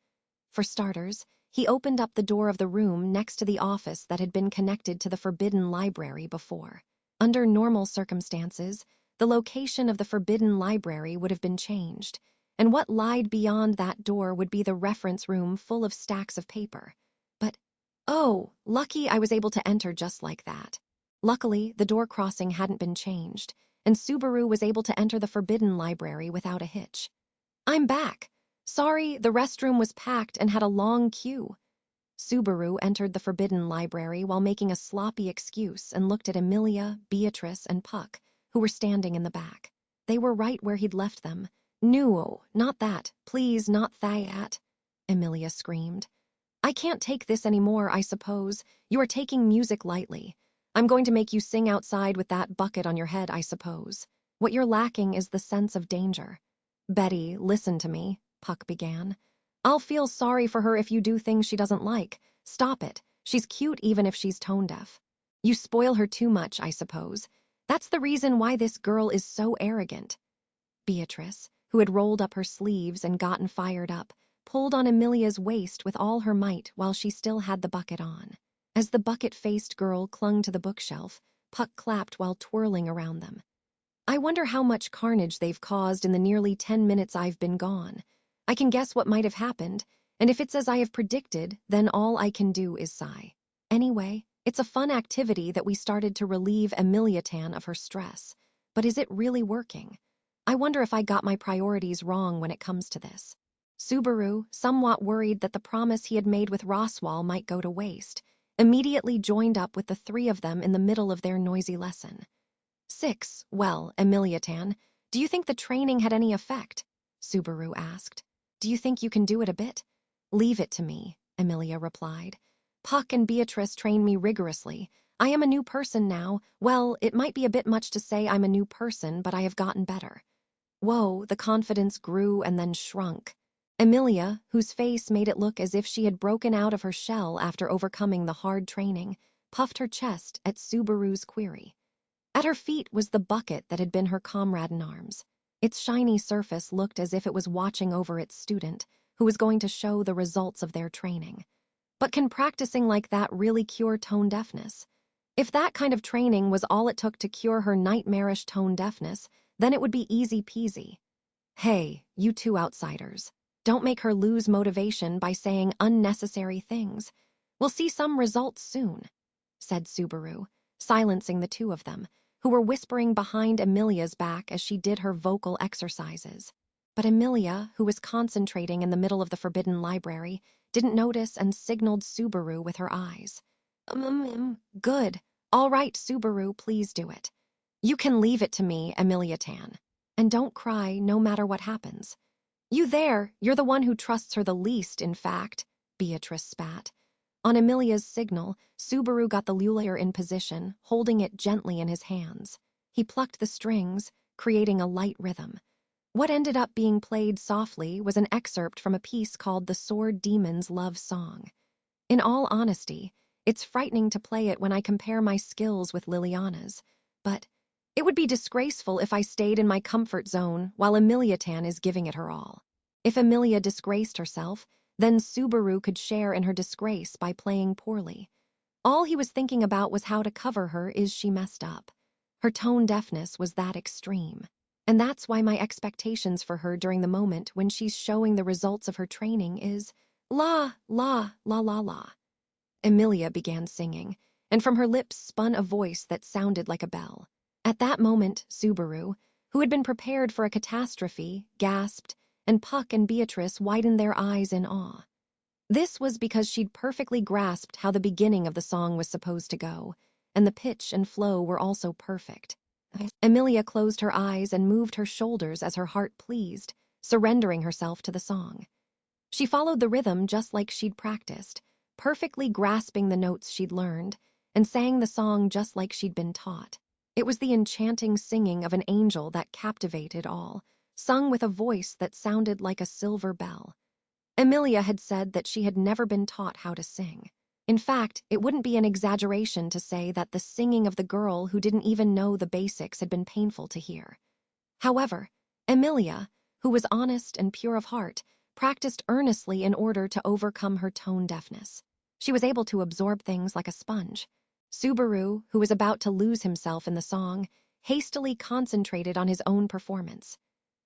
For starters, he opened up the door of the room next to the office that had been connected to the Forbidden Library before. Under normal circumstances, the location of the Forbidden Library would have been changed, and what lied beyond that door would be the reference room full of stacks of paper. But, oh, lucky I was able to enter just like that. Luckily, the door crossing hadn't been changed, and Subaru was able to enter the Forbidden Library without a hitch. I'm back. Sorry, the restroom was packed and had a long queue. Subaru entered the Forbidden Library while making a sloppy excuse and looked at Emilia, Beatrice, and Puck, who were standing in the back. They were right where he'd left them. No, not that. Please, not that, Emilia screamed. I can't take this anymore, I suppose. You are taking music lightly. I'm going to make you sing outside with that bucket on your head, I suppose. What you're lacking is the sense of danger. Betty, listen to me, Puck began. I'll feel sorry for her if you do things she doesn't like. Stop it. She's cute even if she's tone deaf. You spoil her too much, I suppose. That's the reason why this girl is so arrogant. Beatrice, who had rolled up her sleeves and gotten fired up, pulled on Emilia's waist with all her might while she still had the bucket on. As the bucket-faced girl clung to the bookshelf, Puck clapped while twirling around them. I wonder how much carnage they've caused in the nearly 10 minutes I've been gone. I can guess what might have happened, and if it's as I have predicted, then all I can do is sigh. Anyway, it's a fun activity that we started to relieve Emilia Tan of her stress. But is it really working? I wonder if I got my priorities wrong when it comes to this. Subaru, somewhat worried that the promise he had made with Roswal might go to waste, immediately joined up with the three of them in the middle of their noisy lesson. 6. Well, Emilia Tan, do you think the training had any effect? Subaru asked. Do you think you can do it a bit? Leave it to me, Emilia replied. Puck and Beatrice trained me rigorously. I am a new person now. Well, it might be a bit much to say I'm a new person, but I have gotten better. Whoa, the confidence grew and then shrunk. Emilia, whose face made it look as if she had broken out of her shell after overcoming the hard training, puffed her chest at Subaru's query. At her feet was the bucket that had been her comrade in arms. Its shiny surface looked as if it was watching over its student, who was going to show the results of their training. But can practicing like that really cure tone deafness? If that kind of training was all it took to cure her nightmarish tone deafness, then it would be easy peasy. Hey, you two outsiders. Don't make her lose motivation by saying unnecessary things. We'll see some results soon, said Subaru, silencing the two of them, who were whispering behind Emilia's back as she did her vocal exercises. But Emilia, who was concentrating in the middle of the forbidden library, didn't notice and signaled Subaru with her eyes. Good. All right, Subaru, please do it. You can leave it to me, Emilia Tan. And don't cry no matter what happens. You there, you're the one who trusts her the least, in fact, Beatrice spat. On Emilia's signal, Subaru got the lyre in position, holding it gently in his hands. He plucked the strings, creating a light rhythm. What ended up being played softly was an excerpt from a piece called The Sword Demon's Love Song. In all honesty, it's frightening to play it when I compare my skills with Liliana's, but it would be disgraceful if I stayed in my comfort zone while Emilia Tan is giving it her all. If Emilia disgraced herself, then Subaru could share in her disgrace by playing poorly. All he was thinking about was how to cover her is she messed up. Her tone deafness was that extreme. And that's why my expectations for her during the moment when she's showing the results of her training is la, la, la, la, la. Emilia began singing, and from her lips spun a voice that sounded like a bell. At that moment, Subaru, who had been prepared for a catastrophe, gasped, and Puck and Beatrice widened their eyes in awe. This was because she'd perfectly grasped how the beginning of the song was supposed to go, and the pitch and flow were also perfect. Emilia closed her eyes and moved her shoulders as her heart pleased, surrendering herself to the song. She followed the rhythm just like she'd practiced, perfectly grasping the notes she'd learned, and sang the song just like she'd been taught. It was the enchanting singing of an angel that captivated all, sung with a voice that sounded like a silver bell. Emilia had said that she had never been taught how to sing. In fact, it wouldn't be an exaggeration to say that the singing of the girl who didn't even know the basics had been painful to hear. However, Emilia, who was honest and pure of heart, practiced earnestly in order to overcome her tone deafness. She was able to absorb things like a sponge. Subaru, who was about to lose himself in the song, hastily concentrated on his own performance.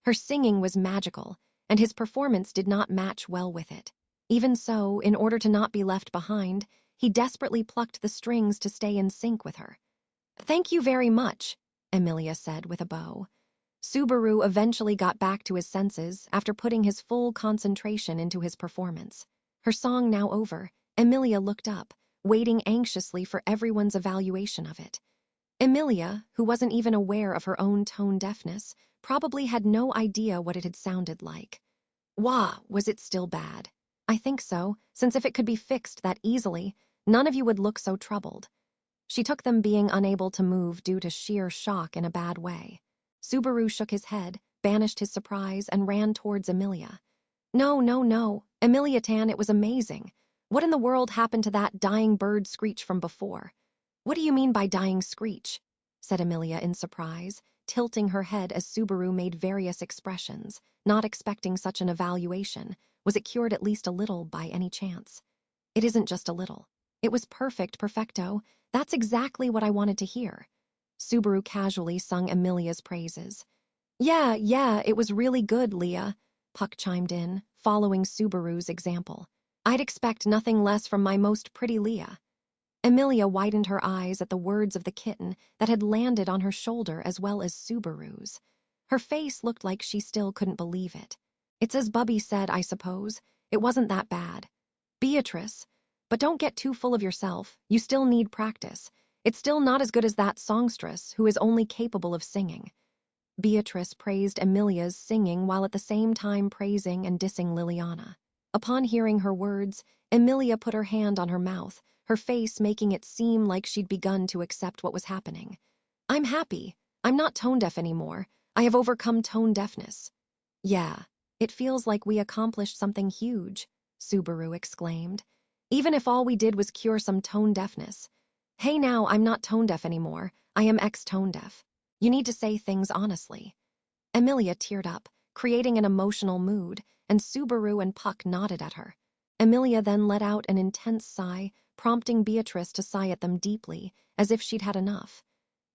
Her singing was magical, and his performance did not match well with it. Even so, in order to not be left behind, he desperately plucked the strings to stay in sync with her. "Thank you very much," Emilia said with a bow. Subaru eventually got back to his senses after putting his full concentration into his performance. Her song now over, Emilia looked up, waiting anxiously for everyone's evaluation of it. Emilia, who wasn't even aware of her own tone deafness, probably had no idea what it had sounded like. Wah, was it still bad? I think so, since if it could be fixed that easily, none of you would look so troubled. She took them being unable to move due to sheer shock in a bad way. Subaru shook his head, banished his surprise, and ran towards Emilia. No, no, no. Emilia Tan, it was amazing. What in the world happened to that dying bird screech from before? What do you mean by dying screech? Said Emilia in surprise, tilting her head as Subaru made various expressions, not expecting such an evaluation. Was it cured at least a little by any chance? It isn't just a little. It was perfect, perfecto. That's exactly what I wanted to hear. Subaru casually sung Emilia's praises. Yeah, it was really good, Leah, Puck chimed in, following Subaru's example. I'd expect nothing less from my most pretty Leah. Emilia widened her eyes at the words of the kitten that had landed on her shoulder as well as Subaru's. Her face looked like she still couldn't believe it. It's as Bubby said, I suppose. It wasn't that bad. Beatrice, but don't get too full of yourself. You still need practice. It's still not as good as that songstress who is only capable of singing. Beatrice praised Emilia's singing while at the same time praising and dissing Liliana. Upon hearing her words, Emilia put her hand on her mouth, her face making it seem like she'd begun to accept what was happening. I'm happy. I'm not tone-deaf anymore. I have overcome tone deafness. Yeah, it feels like we accomplished something huge, Subaru exclaimed. Even if all we did was cure some tone deafness. Hey now, I'm not tone deaf anymore. I am ex-tone deaf. You need to say things honestly. Emilia teared up, creating an emotional mood, and Subaru and Puck nodded at her. Emilia then let out an intense sigh, prompting Beatrice to sigh at them deeply, as if she'd had enough.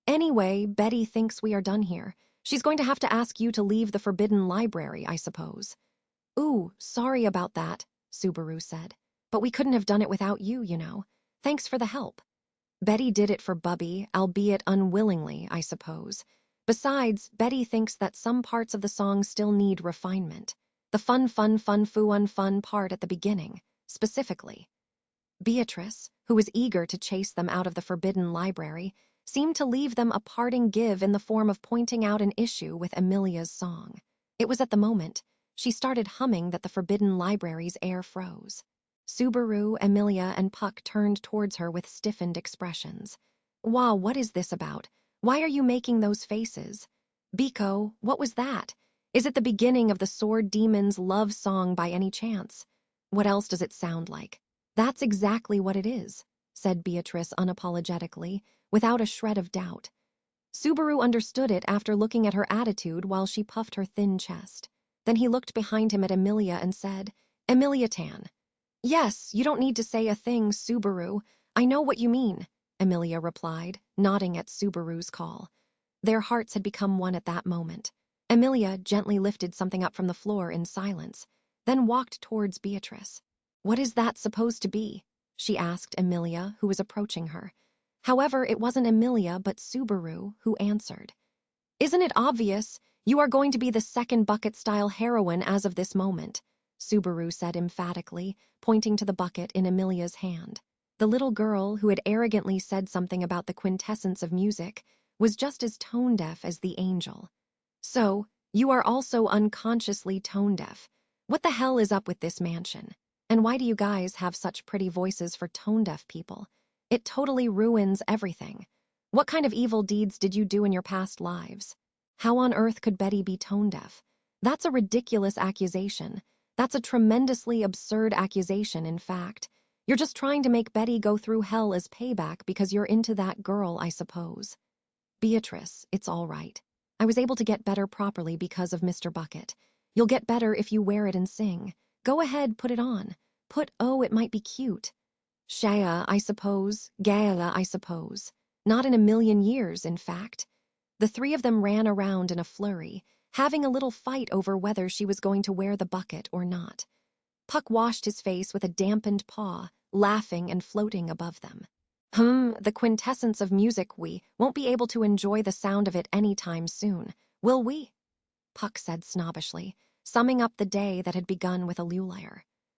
Anyway, Betty thinks we are done here. She's going to have to ask you to leave the forbidden library, I suppose. Ooh, sorry about that, Subaru said. But we couldn't have done it without you, you know. Thanks for the help. Betty did it for Bubby, albeit unwillingly, I suppose. Besides, Betty thinks that some parts of the song still need refinement. The fun part at the beginning, specifically. Beatrice, who was eager to chase them out of the forbidden library, seemed to leave them a parting give in the form of pointing out an issue with Emilia's song. It was at the moment she started humming that the forbidden library's air froze. Subaru, Emilia, and Puck turned towards her with stiffened expressions. Wow, what is this about? Why are you making those faces? Biko, what was that? Is it the beginning of the Sword Demon's love song by any chance? What else does it sound like? That's exactly what it is, said Beatrice unapologetically, without a shred of doubt. Subaru understood it after looking at her attitude while she puffed her thin chest. Then he looked behind him at Emilia and said, Emilia-tan. Yes, you don't need to say a thing, Subaru. I know what you mean, Emilia replied, nodding at Subaru's call. Their hearts had become one at that moment. Emilia gently lifted something up from the floor in silence, then walked towards Beatrice. What is that supposed to be? She asked Emilia, who was approaching her. However, it wasn't Emilia but Subaru who answered. Isn't it obvious? You are going to be the second bucket-style heroine as of this moment, Subaru said emphatically, pointing to the bucket in Emilia's hand. The little girl, who had arrogantly said something about the quintessence of music, was just as tone-deaf as the angel. So, you are also unconsciously tone-deaf. What the hell is up with this mansion? And why do you guys have such pretty voices for tone-deaf people? It totally ruins everything. What kind of evil deeds did you do in your past lives? How on earth could Betty be tone-deaf? That's a ridiculous accusation. That's a tremendously absurd accusation, in fact. You're just trying to make Betty go through hell as payback because you're into that girl, I suppose. Beatrice, it's all right. I was able to get better properly because of Mr. Bucket. You'll get better if you wear it and sing. Go ahead, put it on. It might be cute. Shaya, I suppose. Gaia, I suppose. Not in a million years, in fact. The three of them ran around in a flurry, having a little fight over whether she was going to wear the bucket or not. Puck washed his face with a dampened paw, laughing and floating above them. The quintessence of music, we won't be able to enjoy the sound of it any time soon, will we? Puck said snobbishly, summing up the day that had begun with a lullaire.